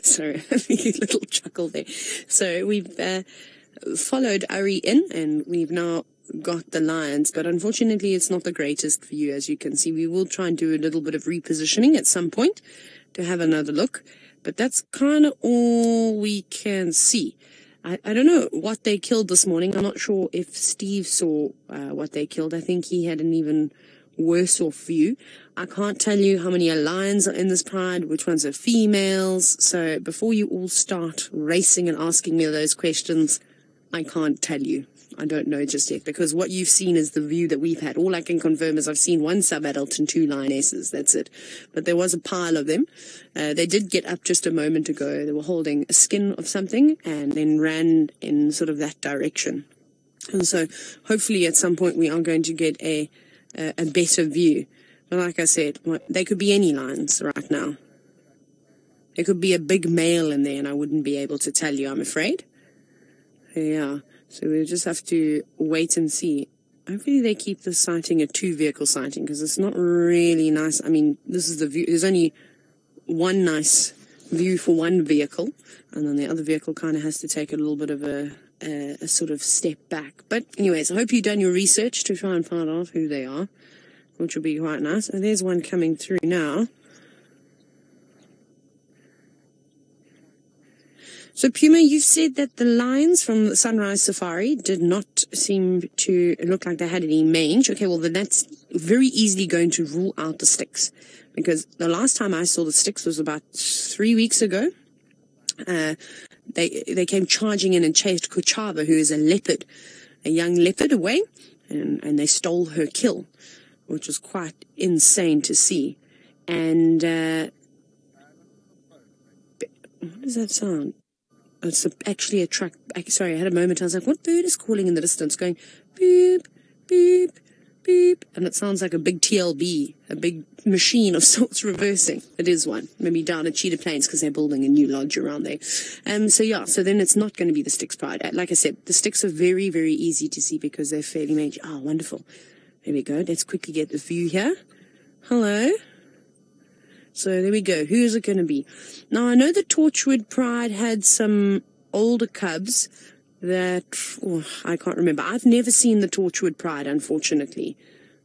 Sorry, having a little chuckle there. So we've followed Ari in, and we've now got the lions, but unfortunately it's not the greatest view. As you can see, we will try and do a little bit of repositioning at some point to have another look, but that's kind of all we can see. I don't know what they killed this morning. I'm not sure if Steve saw what they killed. I think he had an even worse off view. I can't tell you how many lions are in this pride, which ones are females. So before you all start racing and asking me those questions, I can't tell you. I don't know just yet, because what you've seen is the view that we've had. All I can confirm is I've seen one sub-adult and 2 lionesses. That's it. But there was a pile of them. They did get up just a moment ago. They were holding a skin of something and then ran in sort of that direction. And so hopefully at some point we are going to get a better view. But like I said, they could be any lions right now. There could be a big male in there and I wouldn't be able to tell you, I'm afraid. Yeah. So we'll just have to wait and see. Hopefully they keep the sighting a 2-vehicle sighting, because it's not really nice. I mean, this is the view. There's only one nice view for one vehicle, and then the other vehicle kind of has to take a little bit of a sort of step back. But anyways, I hope you've done your research to try and find out who they are, which will be quite nice. And there's one coming through now. So, Puma, you said that the lions from the Sunrise Safari did not seem to look like they had any mange. Okay, well, then that's very easily going to rule out the sticks, because the last time I saw the sticks was about 3 weeks ago. They came charging in and chased Kuchava, who is a leopard, a young leopard, away, and they stole her kill, which was quite insane to see. And what does that sound? It's actually a truck. Sorry, I had a moment. I was like, what bird is calling in the distance, going beep, beep, beep? And it sounds like a big TLB, a big machine of sorts reversing. It is one. Maybe down at Cheetah Plains, because they're building a new lodge around there. So yeah, so then it's not going to be the sticks pride. Like I said, the sticks are very, very easy to see because they're fairly major. Oh, wonderful. There we go. Let's quickly get the view here. Hello. So there we go. Who is it going to be? Now, I know the Torchwood Pride had some older cubs that, I can't remember. I've never seen the Torchwood Pride, unfortunately.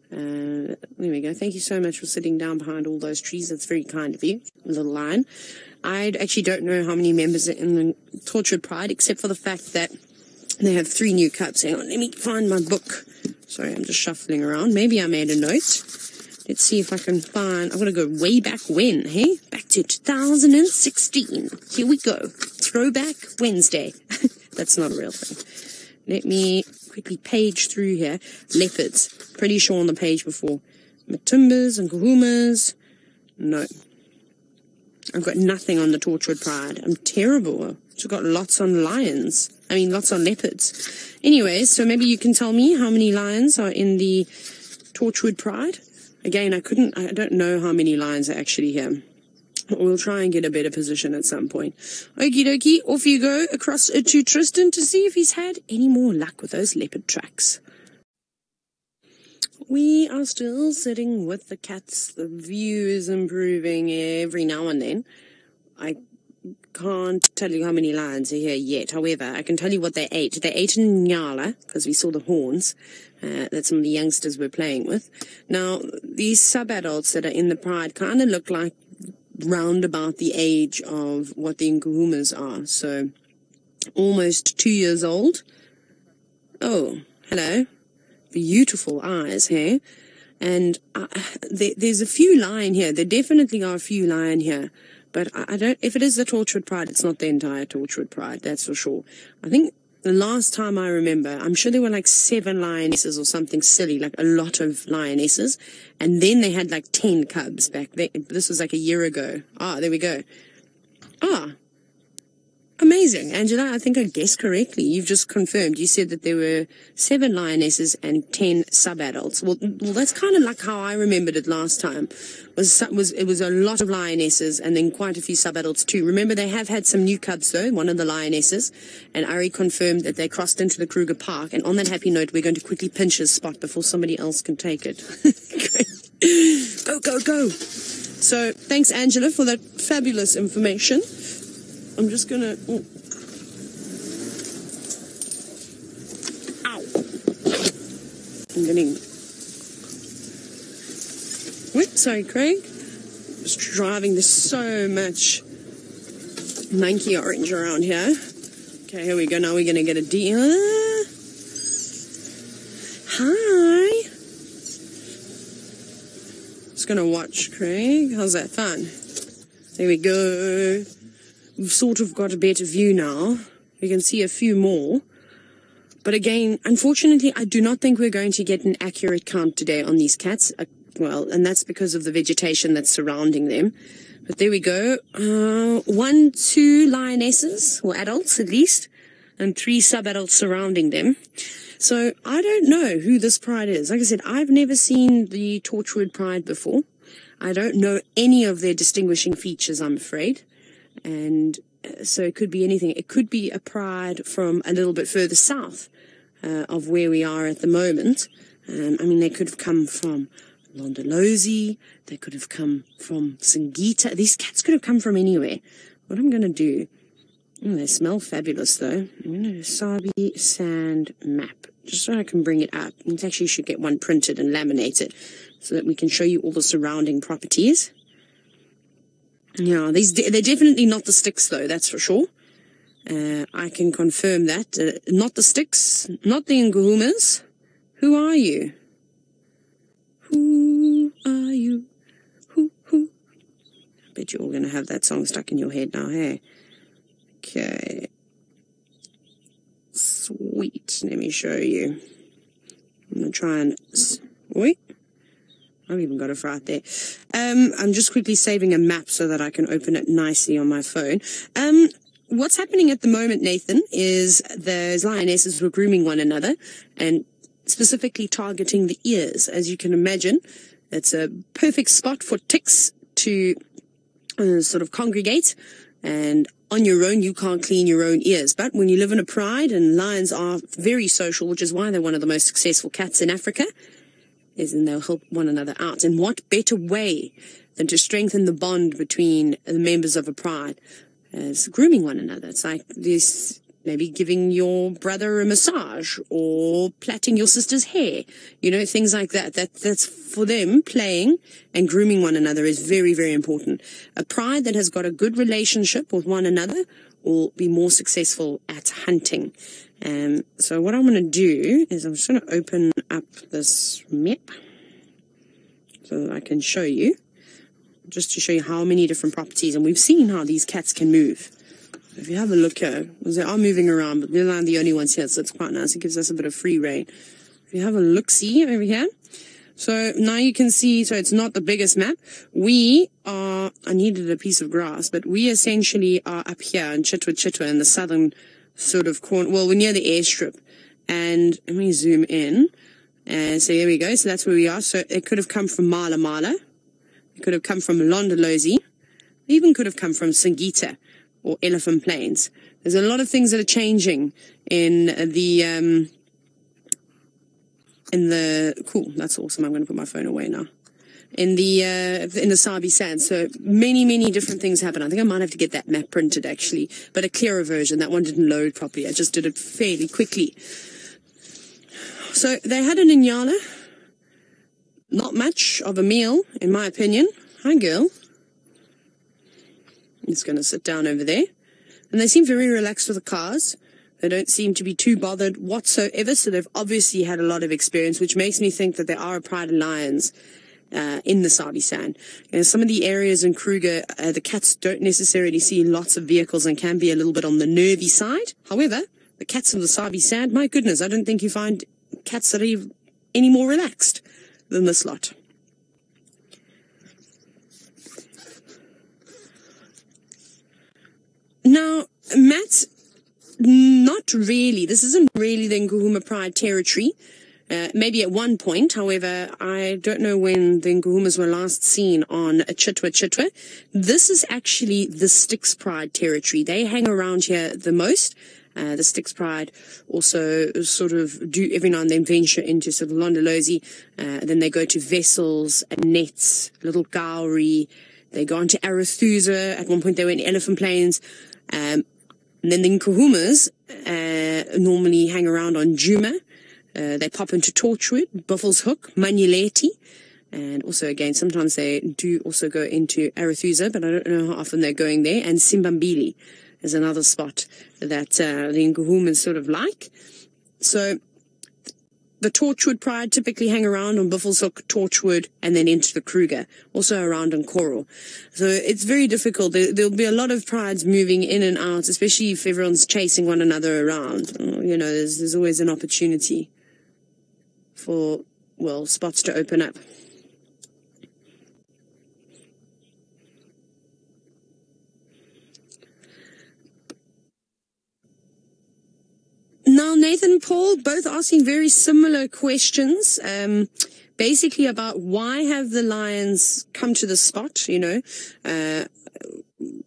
There we go. Thank you so much for sitting down behind all those trees. That's very kind of you, little lion. I actually don't know how many members are in the Torchwood Pride, except for the fact that they have 3 new cubs. Hang on, let me find my book. Sorry, I'm just shuffling around. Maybe I made a note. Let's see if I can find. I'm going to go way back when, hey? Back to 2016. Here we go. Throwback Wednesday. That's not a real thing. Let me quickly page through here. Leopards. Pretty sure on the page before. Matumbas and kahumas. No. I've got nothing on the Torchwood Pride. I'm terrible. I've got lots on lions. I mean, lots on leopards. Anyways, so maybe you can tell me how many lions are in the Torchwood Pride. Again, I don't know how many lions are actually here. We'll try and get a better position at some point. Okie dokie, off you go across to Tristan to see if he's had any more luck with those leopard tracks. We are still sitting with the cats. The view is improving every now and then. I can't tell you how many lions are here yet. However, I can tell you what they ate. They ate in Nyala, because we saw the horns that some of the youngsters were playing with. Now, these sub-adults that are in the pride kind of look like round about the age of what the Nkuhumas are. So, almost 2 years old. Oh, hello. Beautiful eyes here. And there's a few lion here. There definitely are a few lion here. But I don't, if it is the Torchwood Pride, it's not the entire Torchwood Pride, that's for sure. I think the last time I remember, I'm sure there were like 7 lionesses or something silly, like a lot of lionesses. And then they had like 10 cubs back then. This was like a year ago. Ah, there we go. Ah, amazing. Angela, I think I guessed correctly. You've just confirmed. You said that there were 7 lionesses and 10 sub-adults. Well, that's kind of like how I remembered it last time. It was a lot of lionesses and then quite a few sub-adults too. Remember, they have had some new cubs though, one of the lionesses, and Ari confirmed that they crossed into the Kruger Park. And on that happy note, we're going to quickly pinch his spot before somebody else can take it. Go, go, go. So thanks, Angela, for that fabulous information. I'm just going to... Ow. I'm getting... Wait, sorry, Craig. Just driving. There's so much monkey orange around here. Okay, here we go. Now we're going to get a deal. Hi. Just going to watch, Craig. How's that fun? There we go. We've sort of got a better view now. We can see a few more. But again, unfortunately, I do not think we're going to get an accurate count today on these cats. Well, and that's because of the vegetation that's surrounding them. But there we go. 1, 2 lionesses, or adults at least, and 3 sub-adults surrounding them. So I don't know who this pride is. Like I said, I've never seen the Torchwood Pride before. I don't know any of their distinguishing features, I'm afraid. And so it could be anything. It could be a pride from a little bit further south of where we are at the moment. I mean, they could have come from Londolozi. They could have come from Singita. These cats could have come from anywhere. What I'm going to do... Oh, they smell fabulous, though. I'm going to do a Sabi sand map, just so I can bring it up. We actually should get one printed and laminated so that we can show you all the surrounding properties. Yeah, they're definitely not the sticks, though, that's for sure. I can confirm that. Not the sticks, not the Nguhumas. Who are you? Who are you? Who? I bet you're all going to have that song stuck in your head now, hey? Okay. Sweet. Let me show you. I'm going to try and... Wait. I've even got it right there. I'm just quickly saving a map so that I can open it nicely on my phone. What's happening at the moment, Nathan, is those lionesses were grooming one another and specifically targeting the ears. As you can imagine, it's a perfect spot for ticks to sort of congregate, and on your own, you can't clean your own ears. But when you live in a pride, and lions are very social, which is why they're one of the most successful cats in Africa, and they'll help one another out. And what better way than to strengthen the bond between the members of a pride as grooming one another? It's like this, maybe giving your brother a massage or plaiting your sister's hair, you know, things like that. That's for them. Playing and grooming one another is very, very important. A pride that has got a good relationship with one another will be more successful at hunting. So what I'm going to do is I'm just going to open up this map so that I can show you, just to show you how many different properties. And we've seen how these cats can move. If you have a look here, because they are moving around, but they're not the only ones here, so it's quite nice. It gives us a bit of free reign. If you have a look-see over here, so now you can see, so it's not the biggest map. We are, I needed a piece of grass, but we essentially are up here in Chitwa in the southern sort of corner. Well, we're near the airstrip. And let me zoom in. And so there we go. So that's where we are. So it could have come from Mala Mala. It could have come from Londolozi. It even could have come from Singita or Elephant Plains. There's a lot of things that are changing in the cool, that's awesome. I'm going to put my phone away now. In the Sabi Sand. So many different things happen. I think I might have to get that map printed actually, but a clearer version. That one didn't load properly. I just did it fairly quickly. So they had an Inyala. Not much of a meal, in my opinion. Hi, girl. I'm just going to sit down over there. And they seem very relaxed with the cars. They don't seem to be too bothered whatsoever. So they've obviously had a lot of experience, which makes me think that there are a pride of lions in the Sabi Sand. You know, some of the areas in Kruger, the cats don't necessarily see lots of vehicles and can be a little bit on the nervy side. However, the cats of the Sabi Sand, my goodness, I don't think you find cats that are any more relaxed than this lot. Now, Matt, not really. This isn't really the Nguhuma Pride territory. Maybe at one point, however, I don't know when the Nguhumas were last seen on Chitwa. This is actually the Styx Pride territory. They hang around here the most. The Styx Pride also sort of do every now and then venture into sort of Londolozi. Then they go to Vessels and Nets, Little Gowrie. They go on to Arethusa. At one point they were in Elephant Plains. And then the Nkuhumas normally hang around on Djuma. They pop into Torchwood, Buffelshoek, Manuleti. And also, again, sometimes they do also go into Arethusa, but I don't know how often they're going there. And Simbambili is another spot that the Nkuhumas sort of like. So the Torchwood Pride typically hang around on Buffelshoek, Torchwood, and then into the Kruger, also around on Coral. So it's very difficult. There'll be a lot of prides moving in and out, especially if everyone's chasing one another around. You know, there's always an opportunity for, well, spots to open up. Now, Nathan and Paul both asking very similar questions, basically about why have the lions come to the spot, you know.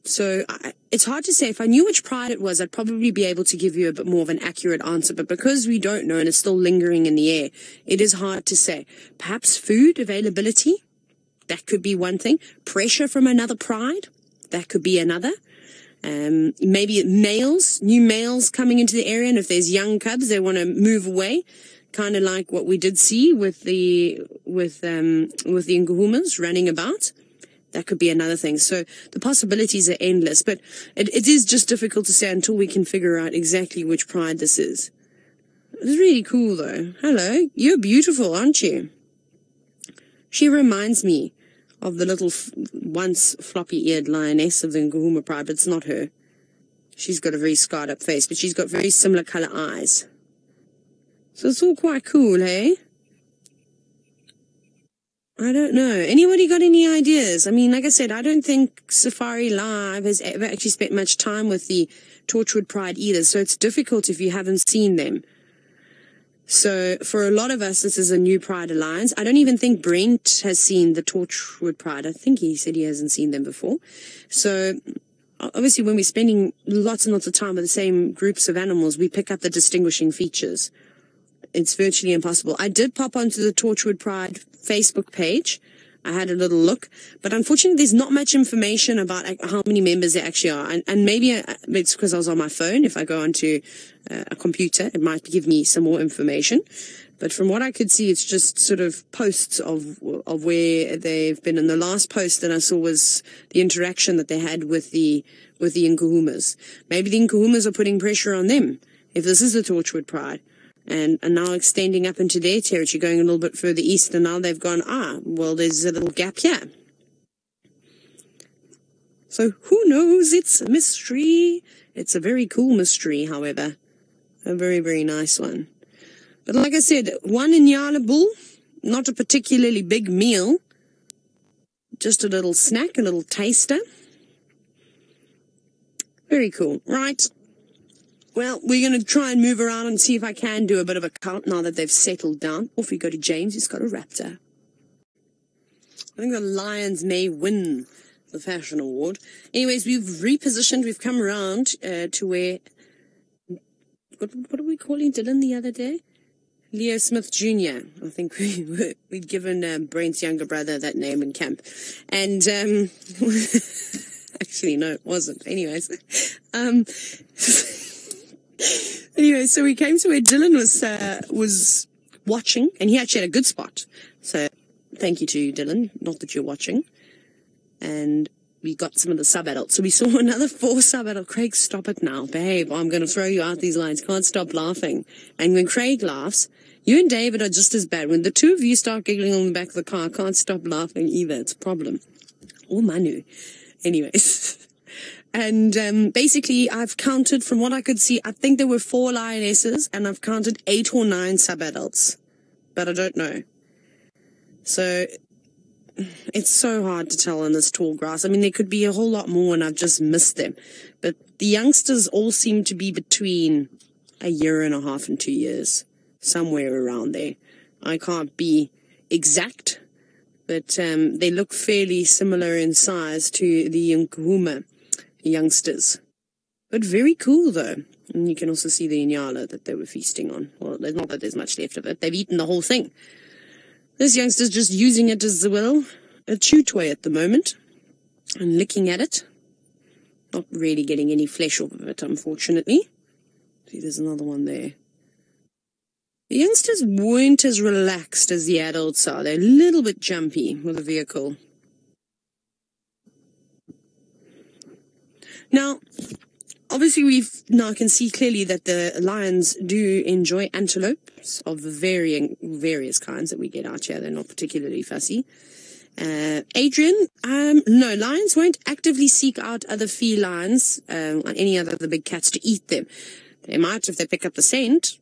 So it's hard to say. If I knew which pride it was, I'd probably be able to give you a bit more of an accurate answer. But because we don't know and it's still lingering in the air, it is hard to say. Perhaps food availability, that could be one thing. Pressure from another pride, that could be another. Maybe new males coming into the area, and if there's young cubs, they want to move away, kind of like what we did see with the Nkuhumas running about. That could be another thing. So the possibilities are endless, but it is just difficult to say until we can figure out exactly which pride this is. It's really cool, though. Hello, you're beautiful, aren't you? She reminds me of the little once floppy-eared lioness of the Nkuhuma Pride, but it's not her. She's got a very scarred-up face, but she's got very similar colour eyes. So it's all quite cool, hey? I don't know. Anybody got any ideas? I mean, like I said, I don't think Safari Live has ever actually spent much time with the Torchwood Pride either, so it's difficult if you haven't seen them. So for a lot of us, this is a new Pride Alliance. I don't even think Brent has seen the Torchwood Pride. I think he said he hasn't seen them before. So obviously when we're spending lots and lots of time with the same groups of animals, we pick up the distinguishing features. It's virtually impossible. I did pop onto the Torchwood Pride Facebook page. I had a little look, but unfortunately there's not much information about how many members there actually are. And maybe it's because I was on my phone. If I go onto a computer, it might give me some more information. But from what I could see, it's just sort of posts of where they've been. And the last post that I saw was the interaction that they had with the Nkuhumas. Maybe the Nkuhumas are putting pressure on them, if this is the Torchwood Pride. And now extending up into their territory, going a little bit further east, and now they've gone, well, there's a little gap here. So who knows? It's a mystery. It's a very cool mystery, however. A very, very nice one. But like I said, one Inyala bull, not a particularly big meal, just a little snack, a little taster. Very cool. Right. Well, we're going to try and move around and see if I can do a bit of a count now that they've settled down. Off we go to James, who's got a raptor. I think the Lions may win the Fashion Award. Anyways, we've repositioned. We've come around to where... What are we calling Dylan the other day? Leo Smith Jr. I think we'd given Brent's younger brother that name in camp. And... actually, no, it wasn't. Anyways... Anyway, so we came to where Dylan was watching, and he actually had a good spot. So thank you to Dylan, not that you're watching. And we got some of the sub-adults. So we saw another 4 sub-adults. Craig, stop it now. Babe, I'm going to throw you out these lines. Can't stop laughing. And when Craig laughs, you and David are just as bad. When the two of you start giggling on the back of the car, I can't stop laughing either. It's a problem. Or Manu. Anyways... And basically, I've counted, from what I could see, I think there were 4 lionesses, and I've counted 8 or 9 sub-adults. But I don't know. So, it's so hard to tell in this tall grass. I mean, there could be a whole lot more, and I've just missed them. But the youngsters all seem to be between 1.5 years and 2 years. Somewhere around there. I can't be exact, but they look fairly similar in size to the Nkuhuma youngsters. But very cool, though. And you can also see the inyala that they were feasting on. Well, not that there's much left of it. They've eaten the whole thing. This youngster's just using it as, well, a chew toy at the moment. And licking at it. Not really getting any flesh off of it, unfortunately. See, there's another one there. The youngsters weren't as relaxed as the adults are. They're a little bit jumpy with the vehicle. Now, obviously we now can see clearly that the lions do enjoy antelopes of various kinds that we get out here. They're not particularly fussy. Adrian, no, lions won't actively seek out other felines, or any other the big cats to eat them. They might, if they pick up the scent,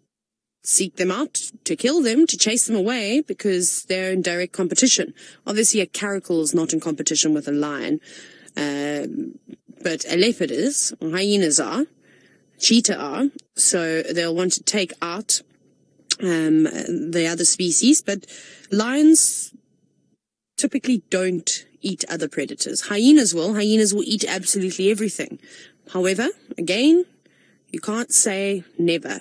seek them out to kill them, to chase them away, because they're in direct competition. Obviously, a caracal is not in competition with a lion, but a leopard is, hyenas are, cheetah are, so they'll want to take out the other species, but lions typically don't eat other predators. Hyenas will eat absolutely everything. However, again, you can't say never,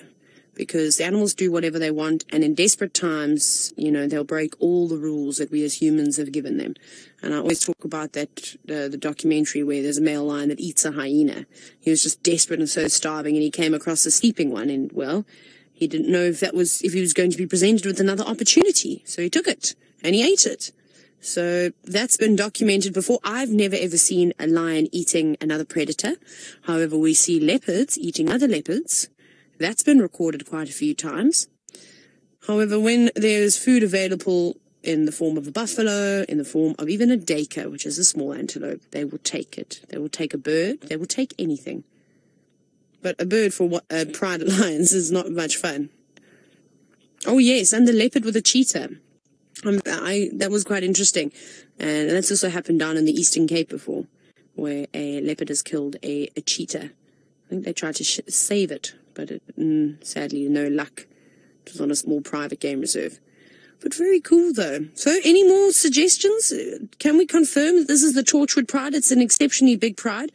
because the animals do whatever they want, and in desperate times, they'll break all the rules that we as humans have given them. And I always talk about that, the documentary where there's a male lion that eats a hyena. He was just desperate and so starving, and he came across a sleeping one, and, well, he didn't know if he was going to be presented with another opportunity. So he took it, and he ate it. So that's been documented before. I've never ever seen a lion eating another predator. However, we see leopards eating other leopards. That's been recorded quite a few times. However, when there's food available in the form of a buffalo, in the form of even a daker, which is a small antelope, they will take it. They will take a bird. They will take anything. But a bird for pride of lions is not much fun. Oh, yes, and the leopard with a cheetah. That was quite interesting. And that's also happened down in the Eastern Cape before, where a leopard has killed a cheetah. I think they tried to save it, but sadly, no luck. It was on a small private game reserve. But very cool, though. So, any more suggestions? Can we confirm that this is the Torchwood Pride? It's an exceptionally big pride.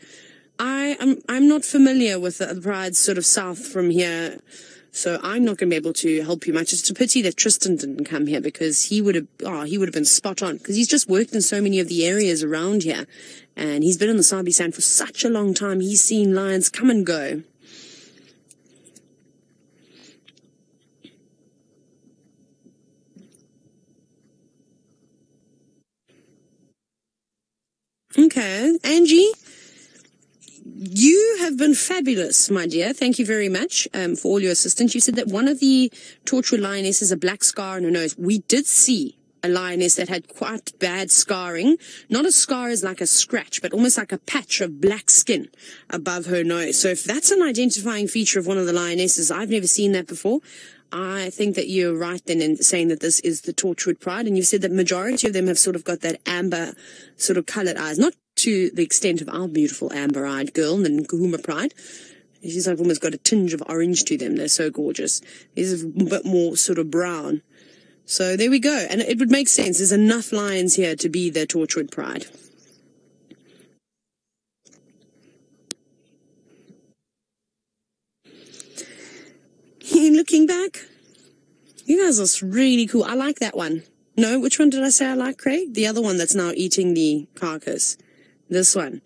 I'm not familiar with the prides sort of south from here, so I'm not going to be able to help you much. It's a pity that Tristan didn't come here, because he would have been spot on, because he's just worked in so many of the areas around here, and he's been in the Sabi Sand for such a long time. He's seen lions come and go. Okay, Angie, you have been fabulous, my dear. Thank you very much for all your assistance. You said that one of the Torchwood lionesses has a black scar on her nose. We did see a lioness that had quite bad scarring. Not a scar as like a scratch, but almost like a patch of black skin above her nose. So if that's an identifying feature of one of the lionesses, I've never seen that before. I think that you're right then in saying that this is the Torchwood Pride, and you said that majority of them have sort of got that amber sort of coloured eyes, not to the extent of our beautiful amber-eyed girl in the Djuma Pride. She's like almost got a tinge of orange to them. They're so gorgeous. These are a bit more sort of brown. So there we go, and it would make sense. There's enough lions here to be the Torchwood Pride. Looking back, you guys are really cool. I like that one. No, which one did I say I like, Craig? The other one that's now eating the carcass. This one.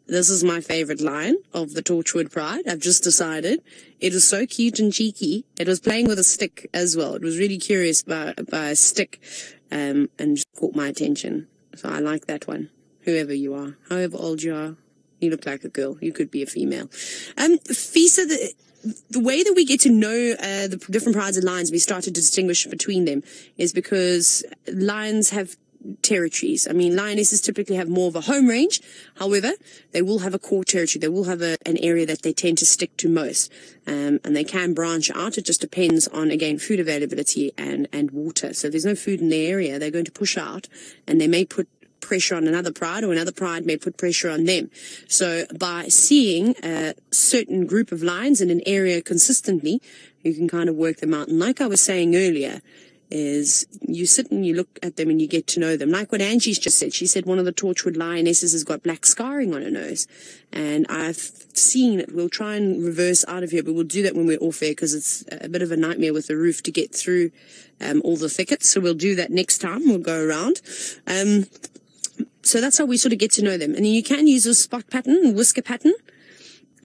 This is my favorite lion of the Torchwood Pride. I've just decided. It is so cute and cheeky. It was playing with a stick as well. It was really curious by a stick, and just caught my attention. So I like that one. Whoever you are, however old you are, you look like a girl. You could be a female. Fisa, the way that we get to know the different prides of lions, we started to distinguish between them, is because lions have territories. I mean, lionesses typically have more of a home range. However, they will have a core territory. They will have an area that they tend to stick to most. And they can branch out. It just depends on, again, food availability and water. So if there's no food in the area, they're going to push out, and they may put pressure on another pride, or another pride may put pressure on them. So by seeing a certain group of lions in an area consistently, you can kind of work them out. And like I was saying earlier, is you sit and you look at them and you get to know them. Like what Angie's just said. She said one of the Torchwood lionesses has got black scarring on her nose. And I've seen it. We'll try and reverse out of here, but we'll do that when we're off air because it's a bit of a nightmare with the roof to get through all the thickets. So we'll do that next time. We'll go around. So that's how we sort of get to know them. And then you can use a spot pattern, whisker pattern.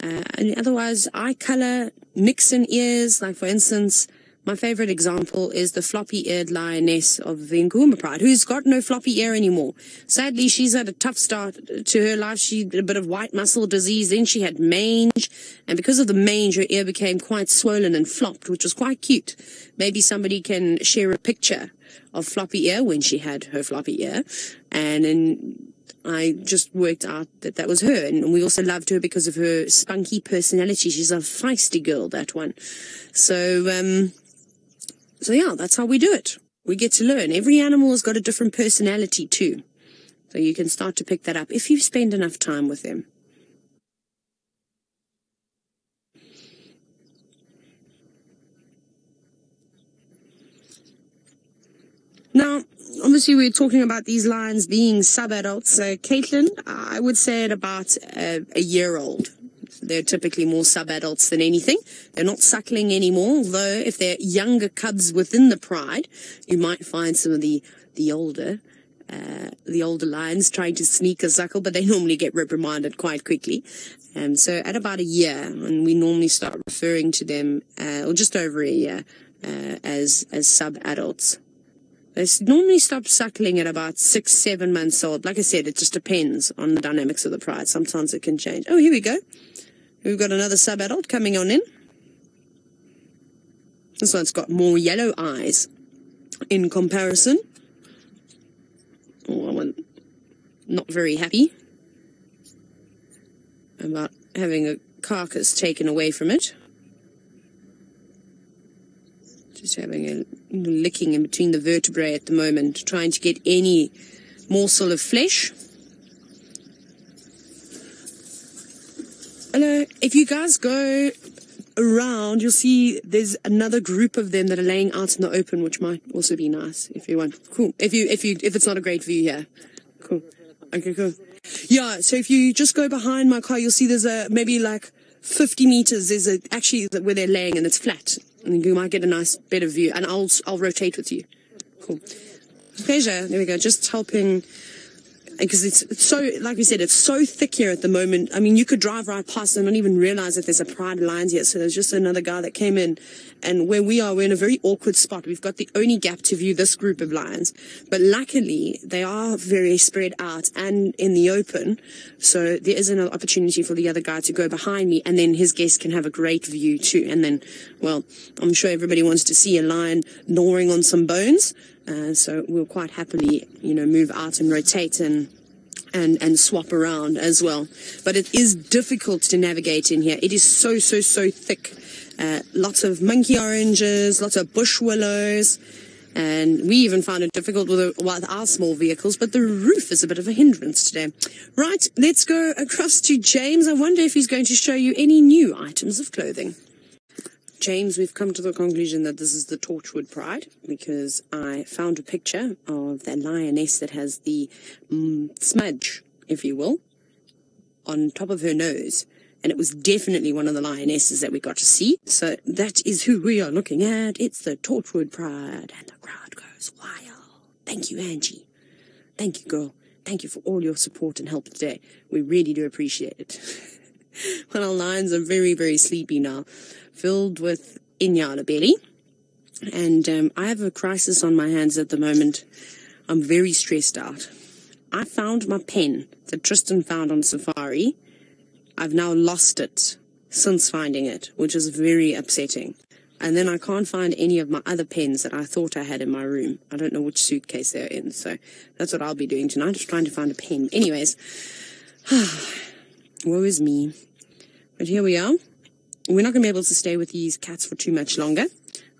And otherwise, eye color, mix in ears. Like, for instance, my favorite example is the floppy-eared lioness of the Djuma Pride, who's got no floppy ear anymore. Sadly, she's had a tough start to her life. She had a bit of white muscle disease. Then she had mange. And because of the mange, her ear became quite swollen and flopped, which was quite cute. Maybe somebody can share a picture of floppy ear when she had her floppy ear. And then I just worked out that that was her. And we also loved her because of her spunky personality. She's a feisty girl, that one. So yeah, that's how we do it. We get to learn. Every animal has got a different personality too. So you can start to pick that up if you spend enough time with them. Now, obviously we're talking about these lions being sub-adults. Caitlin, I would say at about a year old. They're typically more sub-adults than anything. They're not suckling anymore, although if they're younger cubs within the pride, you might find some of the older lions trying to sneak a suckle, but they normally get reprimanded quite quickly. So at about a year, and we normally start referring to them, or just over a year, as sub-adults. They normally stop suckling at about 6-7 months old. Like I said, it just depends on the dynamics of the pride. Sometimes it can change. Oh, here we go. We've got another sub-adult coming on in. This one's got more yellow eyes in comparison. Oh, I'm not very happy about having a carcass taken away from it. Just having a licking in between the vertebrae at the moment, trying to get any morsel of flesh. Hello. If you guys go around, you'll see there's another group of them that are laying out in the open, which might also be nice if you want. Cool. If it's not a great view here. Cool. Okay, cool. Yeah, so if you just go behind my car, you'll see there's maybe like 50 meters. There's actually where they're laying and it's flat. And you might get a nice better view. And I'll rotate with you. Cool. Pleasure. There we go. Just helping. Because it's so, like we said, it's so thick here at the moment. I mean, you could drive right past and not even realize that there's a pride of lions here. So there's just another guy that came in. And where we are, we're in a very awkward spot. We've got the only gap to view this group of lions. But luckily, they are very spread out and in the open. So there is an opportunity for the other guy to go behind me. And then his guest can have a great view too. And then, well, I'm sure everybody wants to see a lion gnawing on some bones. So we'll quite happily, move out and rotate and swap around as well. But it is difficult to navigate in here. It is so thick. Lots of monkey oranges, lots of bush willows. And we even found it difficult with our small vehicles, but the roof is a bit of a hindrance today. Right, let's go across to James. I wonder if he's going to show you any new items of clothing. James, we've come to the conclusion that this is the Torchwood Pride because I found a picture of that lioness that has the smudge, if you will, on top of her nose. And it was definitely one of the lionesses that we got to see. So that is who we are looking at. It's the Torchwood Pride. And the crowd goes wild. Thank you, Angie. Thank you, girl. Thank you for all your support and help today. We really do appreciate it. Well, our lions are very, very sleepy now. Filled with inyala belly, and I have a crisis on my hands at the moment. I'm very stressed out. I found my pen that Tristan found on safari. I've now lost it since finding it, which is very upsetting. And then I can't find any of my other pens that I thought I had in my room. I don't know which suitcase they're in, so that's what I'll be doing tonight, just trying to find a pen. Anyways, woe is me. But here we are. We're not going to be able to stay with these cats for too much longer,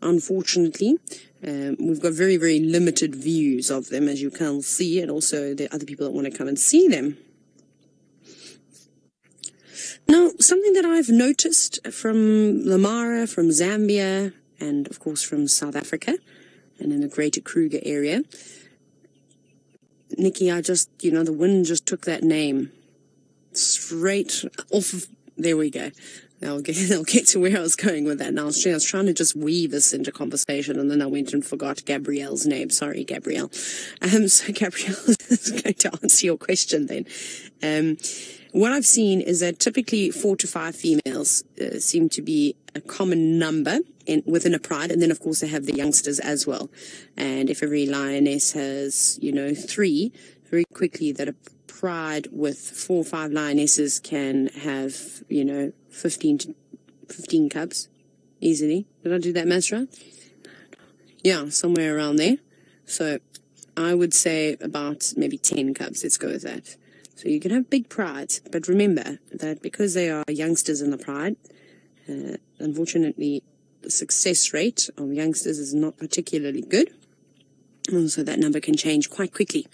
unfortunately. We've got very, very limited views of them, as you can see, and also there are other people that want to come and see them. Now, something that I've noticed from Lamara, from Zambia, and of course from South Africa, and in the greater Kruger area. Nikki, the wind just took that name straight off of, there we go. I'll get to where I was going with that now. I was trying to just weave this into conversation, and then I went and forgot Gabrielle's name. Sorry, Gabrielle. So Gabrielle is going to answer your question then. What I've seen is that typically 4 to 5 females seem to be a common number within a pride, and then of course they have the youngsters as well. And if every lioness has, 3, very quickly that a pride with 4 or 5 lionesses can have, 15 cubs easily. Did I do that maths right? Yeah, somewhere around there. So I would say about maybe 10 cubs. Let's go with that. So you can have big prides, but remember that because they are youngsters in the pride, unfortunately the success rate of youngsters is not particularly good. So that number can change quite quickly.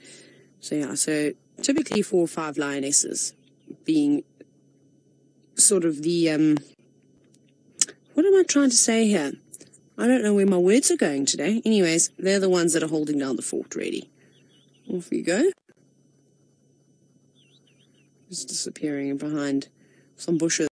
So typically 4 or 5 lionesses being sort of the, what am I trying to say here? I don't know where my words are going today. Anyways, they're the ones that are holding down the fort, really. Off you go. Just disappearing behind some bushes.